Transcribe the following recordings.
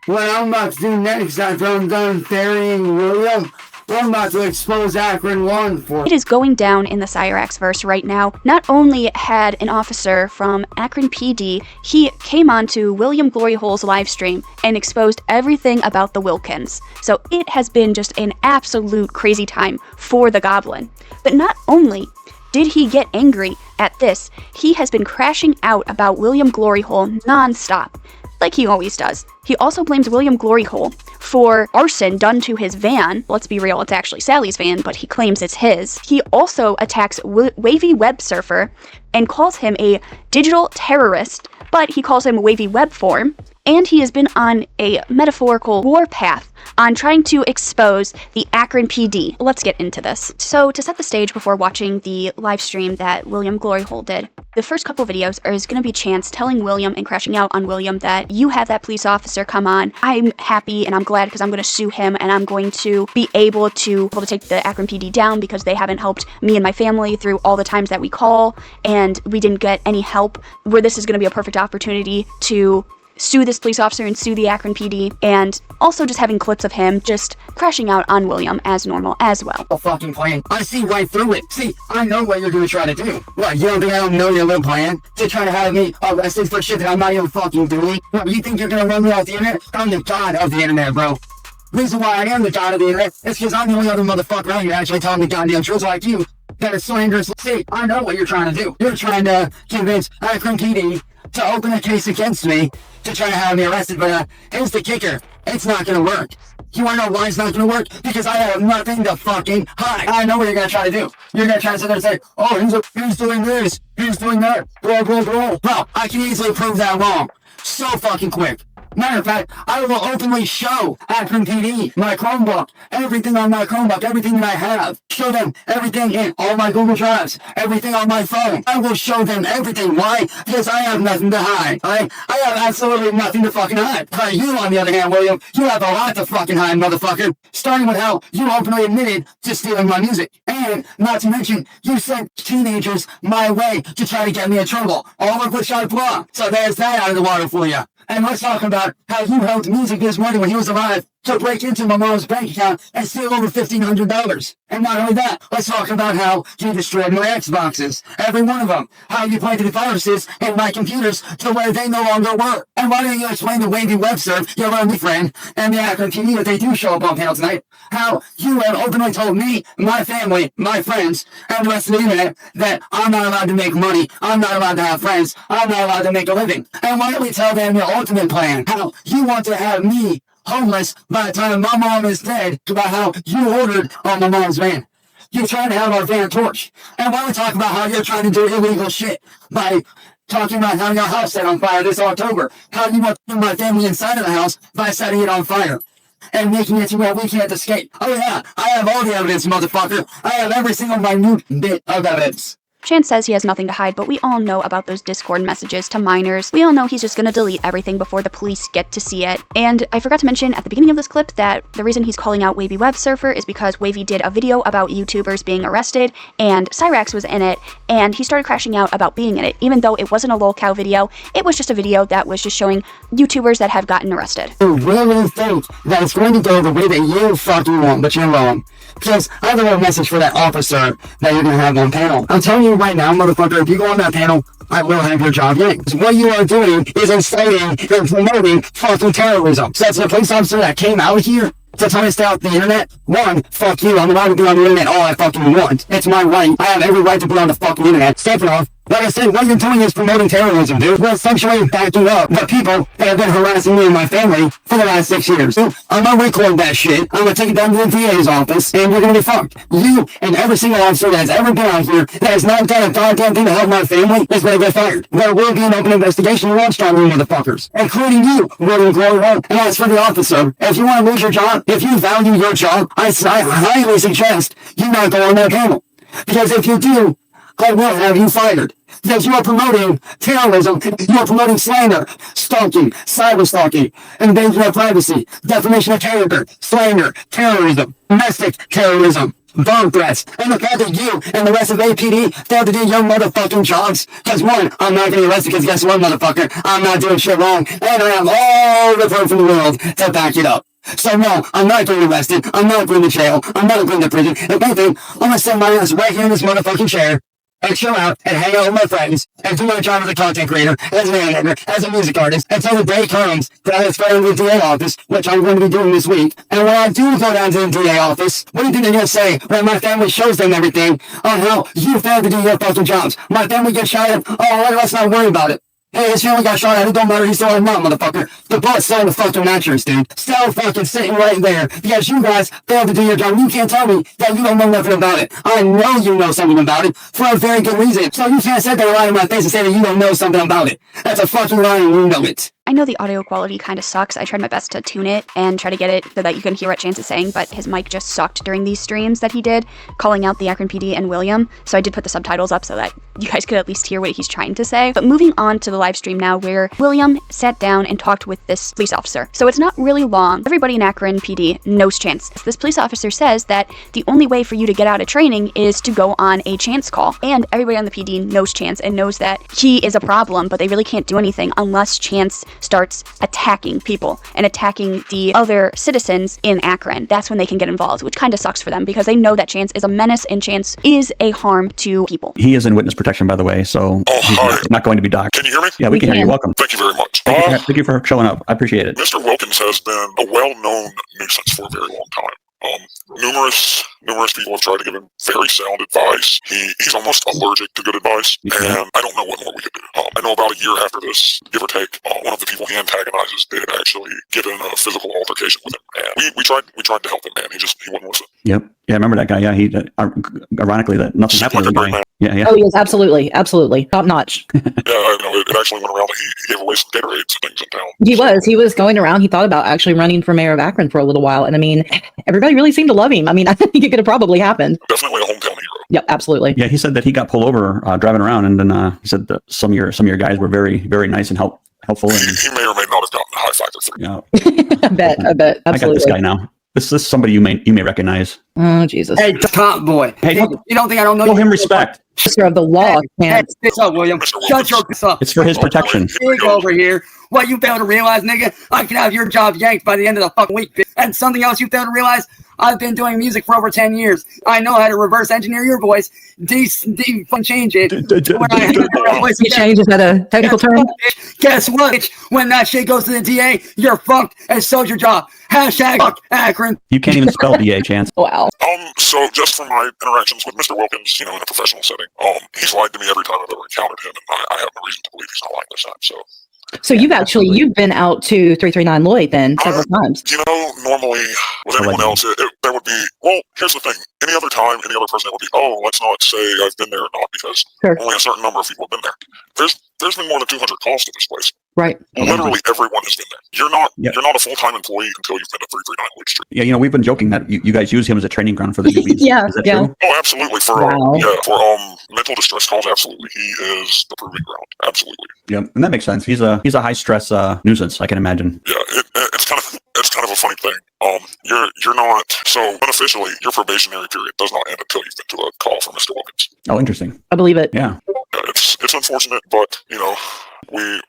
What I'm about to do next after I'm done burying William, I'm about to expose Akron 1 for it is going down in the Cyraxx verse right now. Not only had an officer from Akron PD, he came onto William Gloryhole's live stream and exposed everything about the Wilkins. So it has been just an absolute crazy time for the Goblin. But not only did he get angry at this, he has been crashing out about William Gloryhole non-stop, like he always does. He also blames William Gloryhole for arson done to his van. Let's be real, it's actually Sally's van, but he claims it's his. He also attacks Wavy Web Surfer and calls him a digital terrorist, but he calls him Wavy Web Form. And he has been on a metaphorical warpath on trying to expose the Akron PD. Let's get into this. So to set the stage before watching the live stream that William Gloryhole did, the first couple videos is going to be Chance telling William and crashing out on William that you have that police officer come on. I'm happy and I'm glad because I'm going to sue him and I'm going to be able to take the Akron PD down because they haven't helped me and my family through all the times that we call and we didn't get any help, where this is going to be a perfect opportunity to sue this police officer and sue the Akron PD, and also just having clips of him just crashing out on William as normal as well. a fucking plan. I see right through it. See, I know what you're gonna try to do. What, you don't think I don't know your little plan? To try to have me arrested for shit that I'm not even fucking doing? What, you think you're gonna run me off the internet? I'm the god of the internet, bro. Reason why I am the god of the internet is because I'm the only other motherfucker out here actually telling the goddamn truth like you. That is slanderous. See, I know what you're trying to do. You're trying to convince Akron PD to open a case against me to try to have me arrested, but here's the kicker. It's not gonna work. You wanna know why it's not gonna work? Because I have nothing to fucking hide. I know what you're gonna try to do. You're gonna try to sit there and say, oh, he's doing this, he's doing that, blah, blah, blah. Well, I can easily prove that wrong. So fucking quick. Matter of fact, I will openly show Akron PD, my Chromebook, everything on my Chromebook, everything that I have. Show them everything in all my Google Drives, everything on my phone. I will show them everything. Why? Because I have nothing to hide. I have absolutely nothing to fucking hide. But you, on the other hand, William, you have a lot to fucking hide, motherfucker. Starting with how you openly admitted to stealing my music. And, not to mention, you sent teenagers my way to try to get me in trouble. All of which I blocked. So there's that out of the water for you. And let's talk about how you helped Music Biz Money when he was alive to break into my mom's bank account and steal over $1,500. And not only that, let's talk about how you destroyed my Xboxes, every one of them. How you planted viruses in my computers to where they no longer work. And why don't you explain to Wavy Web Surf, your only friend, and the Akron PD if they do show up on panel tonight, how you have openly told me, my family, my friends, and the rest of the internet that I'm not allowed to make money, I'm not allowed to have friends, I'm not allowed to make a living. And why don't we tell them your ultimate plan, how you want to have me homeless by the time my mom is dead, about how you ordered on my mom's van. You're trying to have our van torched. And why don't we talk about how you're trying to do illegal shit by talking about how your house set on fire this October, how you want to put my family inside of the house by setting it on fire and making it to where we can't escape. Oh yeah, I have all the evidence, motherfucker. I have every single minute bit of evidence. Chance says he has nothing to hide, but we all know about those Discord messages to minors. We all know he's just gonna delete everything before the police get to see it. And I forgot to mention at the beginning of this clip that the reason he's calling out Wavy Web Surfer is because Wavy did a video about YouTubers being arrested, and Cyraxx was in it, and he started crashing out about being in it. Even though it wasn't a lolcow video, it was just a video that was just showing YouTubers that have gotten arrested. You really think that it's going to go the way that you fucking want, but you're wrong. Because I have a little message for that officer that you're going to have on panel. I'm telling you right now, motherfucker, if you go on that panel, I will have your job yanked. What you are doing is inciting and promoting fucking terrorism. So that's the police officer that came out here to try to stay off the internet. One, fuck you, I'm allowed to be on the internet all I fucking want. It's my right. I have every right to be on the fucking internet. Second off, like I said, what you're doing is promoting terrorism, dude. We're essentially backing up the people that have been harassing me and my family for the last 6 years. Dude, I'm gonna record that shit. I'm gonna take it down to the DA's office, and you're gonna be fucked. You and every single officer that's ever been out here that has not done a goddamn thing to help my family is gonna get fired. There will be an open investigation launched on you motherfuckers, including you, William Gloryhole. And as for the officer, if you want to lose your job, if you value your job, I highly suggest you not go on that panel. Because if you do, I will have you fired. Because you are promoting terrorism, you are promoting slander, stalking, cyber stalking, invasion of privacy, defamation of character, slander, terrorism, domestic terrorism. bomb threats. And the fact that you and the rest of APD failed to do your motherfucking jobs. Because one, I'm not getting arrested because guess what, motherfucker? I'm not doing shit wrong. And I have all the proof in the world to back it up. So no, I'm not getting arrested. I'm not going to jail. I'm not going to prison. If anything, I'm going to sit my ass right here in this motherfucking chair and chill out and hang out with my friends and do my job as a content creator, as an animator, as a music artist until the day comes that I expect in the DA office, which I'm going to be doing this week. And when I do go down to the DA office, what do you think they're going to say when my family shows them everything on how you failed to do your fucking jobs? My family gets shot at. Oh, well, let's not worry about it. Hey, his family got shot at. It don't matter. He's still alive now, motherfucker. The bullet's still in the fucking mattress, dude. Still fucking sitting right there. Because you guys failed to do your job. You can't tell me that you don't know nothing about it. I know you know something about it for a very good reason. So you can't sit there and lie in my face and say that you don't know something about it. That's a fucking lie and you know it. I know the audio quality kind of sucks. I tried my best to tune it and try to get it so that you can hear what Chance is saying, but his mic just sucked during these streams that he did, calling out the Akron PD and William. So I did put the subtitles up so that you guys could at least hear what he's trying to say. But moving on to the live stream now, where William sat down and talked with this police officer. So it's not really long. Everybody in Akron PD knows Chance. This police officer says that the only way for you to get out of training is to go on a Chance call. And everybody on the PD knows Chance and knows that he is a problem, but they really can't do anything unless Chance starts attacking people and attacking the other citizens in Akron. That's when they can get involved, which kind of sucks for them because they know that Chance is a menace and Chance is a harm to people. He is in witness protection, by the way, so he's not going to be docked. Can you hear me? Yeah, we can hear you. Welcome. Thank you very much. Thank you for showing up. I appreciate it. Mr. Wilkins has been a well-known nuisance for a very long time. Numerous people have tried to give him very sound advice. He's almost allergic to good advice, and I don't know what more we could do. I know about a year after this, give or take, one of the people he antagonizes did actually get in a physical altercation with him, and we tried to help him, man. He wouldn't listen. Yep. Yeah, I remember that guy. Yeah, he ironically that nothing happened to the guy. Yeah. Oh, yes, absolutely, top notch. Yeah, I know. It actually went around. He gave away some Gatorades and things in town. He was going around. He thought about actually running for mayor of Akron for a little while, and I mean, everybody really seemed to love him. I mean, I think it could have probably happened. Definitely a hometown hero. Yep, absolutely. Yeah, he said that he got pulled over driving around, and then he said that some of your guys were very, very nice and helpful. And he may or may not have gotten a high five or three. Yeah. I bet. Absolutely. I got this guy now. This is somebody you may recognize. Oh, Jesus. Hey, top boy. Hey, you don't think I don't know? Show him respect. Officer of the law. Hey, what's up, William? Shut your ass up. It's for his protection. Big over here. What you fail to realize, nigga? I can have your job yanked by the end of the fucking week, bitch. And something else you fail to realize? I've been doing music for over 10 years. I know how to reverse engineer your voice, change it. You change is that a technical term? Guess what? Bitch? When that shit goes to the DA, you're fucked, and so's your job. Hashtag fuck Akron. You can't even spell DA, Chance. Wow. So just from my interactions with Mr. Wilkins, in a professional setting, he's lied to me every time I've ever encountered him, and I have no reason to believe he's not lying this time. So you've been out to 339 Lloyd then several times. Normally with anyone else, there would be, well, here's the thing. Any other time, any other person, it would be, let's not say I've been there or not, because only a certain number of people have been there. There's been more than 200 calls to this place. Right. Literally everyone has been there. You're not a full-time employee until you've been at 339 Lloyd Street. Yeah, we've been joking that you guys use him as a training ground for the newbies. Yeah. Is that true? Oh, absolutely. For mental distress calls, absolutely. He is the proving ground. Absolutely. Yeah, and that makes sense. He's a high stress nuisance, I can imagine. Yeah, it's kind of a funny thing. You're not, so unofficially, your probationary period does not end until you've been to a call from Mr. Wilkins. Oh, interesting. I believe it. Yeah. It's unfortunate, but we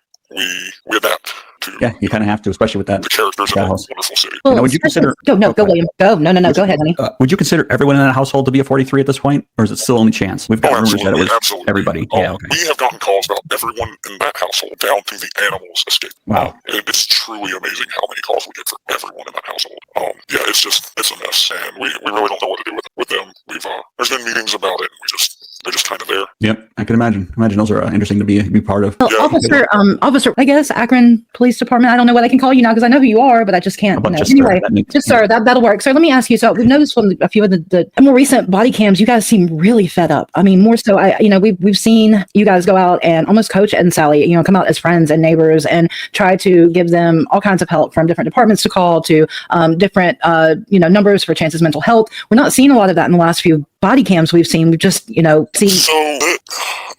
adapt to. Yeah, you kind of have to, especially with that. The characters in a wonderful city. Well, would you consider? Go, William. Go. No. Go ahead, honey. Would you consider everyone in that household to be a 43 at this point, or is it still only Chance? We've got rumors that it was everybody. Yeah, okay. We have gotten calls about everyone in that household, down to the animals escaping. Wow. It's truly amazing how many calls we get for everyone in that household. It's a mess, and we really don't know what to do with them. There's been meetings about it, and they're just kind of there. Yep, I can imagine. Those are interesting to be part of. Well, officer, I guess Akron Police Department. I don't know what I can call you now because I know who you are, but I just can't. Anyway, sir. That'll work. So let me ask you. So we've noticed from a few of the more recent body cams, you guys seem really fed up. I mean, more so. We've seen you guys go out and almost coach Ed and Sally. Come out as friends and neighbors and try to give them all kinds of help from different departments to call to different numbers for Chance's mental health. We're not seeing a lot of that in the last few body cams we've seen. We've just See, So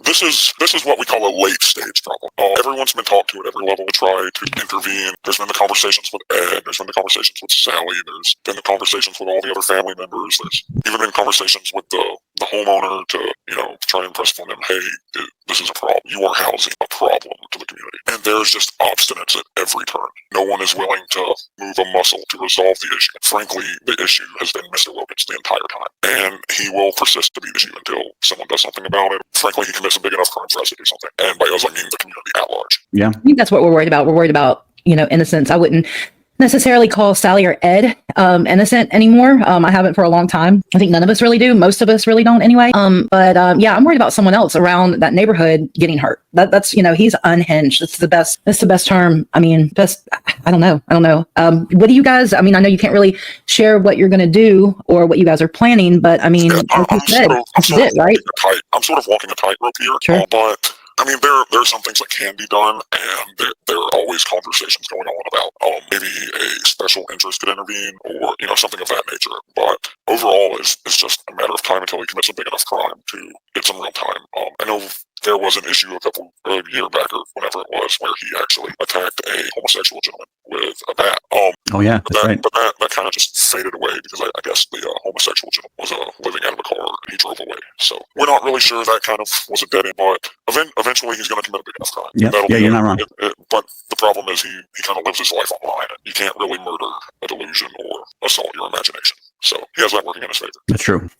this is what we call a late stage problem. Everyone's been talked to at every level to try to intervene. There's been the conversations with Ed. There's been the conversations with Sally. There's been the conversations with all the other family members. There's even been conversations with the homeowner to try and impress upon them, hey, this is a problem. You are housing a problem to the community. And there's just obstinates at every turn. No one is willing to move a muscle to resolve the issue. Frankly, the issue has been Mr. Wilkins the entire time. And he will persist to be the issue until someone does something about it. Frankly, he commits a big enough crime for us to do something. And by us, I mean the community at large. Yeah. I think that's what we're worried about. We're worried about, innocence. I wouldn't necessarily call Sally or Ed innocent anymore. I haven't for a long time. I think none of us really do. Most of us really don't anyway. But I'm worried about someone else around that neighborhood getting hurt. That's he's unhinged. That's the best term. I mean, I don't know. What do you guys, I know you can't really share what you're going to do or what you guys are planning, but I mean, I'm sort of walking a tightrope here. Sure. But there are some things that can be done, and there are always conversations going on about maybe a special interest could intervene or something of that nature. But overall, it's just a matter of time until he commits a big enough crime to get some real time. I know there was an issue a year back or whenever it was where he actually attacked a homosexual gentleman with a bat. Oh yeah, that's right. But that kind of just faded away because I guess the homosexual gentleman was living out of a car and he drove away. So we're not really sure that kind of was a dead end, but eventually he's going to commit a big enough crime. Yeah, you're not wrong. But the problem is he kind of lives his life online. You can't really murder a delusion or assault your imagination. So he has that working in his favor. That's true.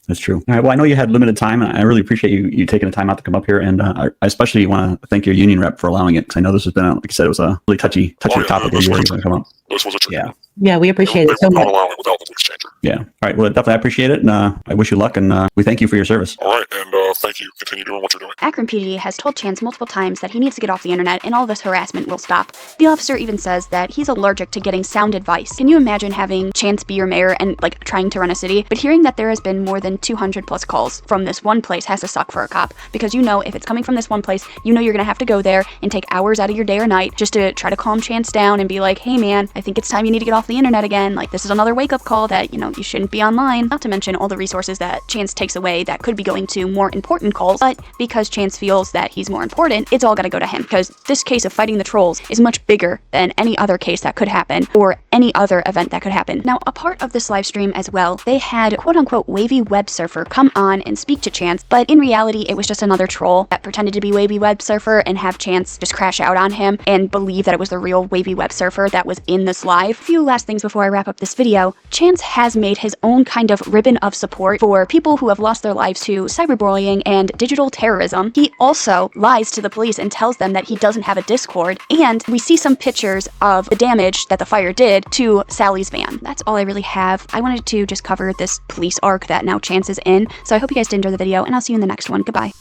All right. Well, I know you had limited time, and I really appreciate you taking the time out to come up here. And I especially want to thank your union rep for allowing it, because I know this has been, like I said, it was a really touchy topic. This was a trick. Yeah, we appreciate it so much. Not allowing it without the police changer. Yeah. All right. Well, definitely I appreciate it, and I wish you luck, and we thank you for your service. All right, and thank you. Continue doing what you're doing. Akron PD has told Chance multiple times that he needs to get off the internet and all this harassment will stop. The officer even says that he's allergic to getting sound advice. Can you imagine having Chance be your mayor and trying to run a city? But hearing that there has been more than 200 plus calls from this one place has to suck for a cop, because if it's coming from this one place, you're gonna have to go there and take hours out of your day or night just to try to calm Chance down and be like, hey man, I think it's time you need to get off the internet again. This is another wake-up call that, you shouldn't be online. Not to mention all the resources that Chance takes away that could be going to more important calls, but because Chance feels that he's more important, it's all gotta go to him, because this case of fighting the trolls is much bigger than any other case that could happen or any other event that could happen. Now, a part of this live stream as well, they had quote-unquote wavy web surfer come on and speak to Chance, but in reality, it was just another troll that pretended to be wavy web surfer and have Chance just crash out on him and believe that it was the real wavy web surfer that was in this live. A few last things before I wrap up this video. Chance has made his own kind of ribbon of support for people who have lost their lives to cyberbullying and digital terrorism. He also lies to the police and tells them that he doesn't have a Discord, and we see some pictures of the damage that the fire did to Sally's van. That's all I really have. I wanted to just cover this police arc that now Chance is in, so I hope you guys did enjoy the video, and I'll see you in the next one. Goodbye.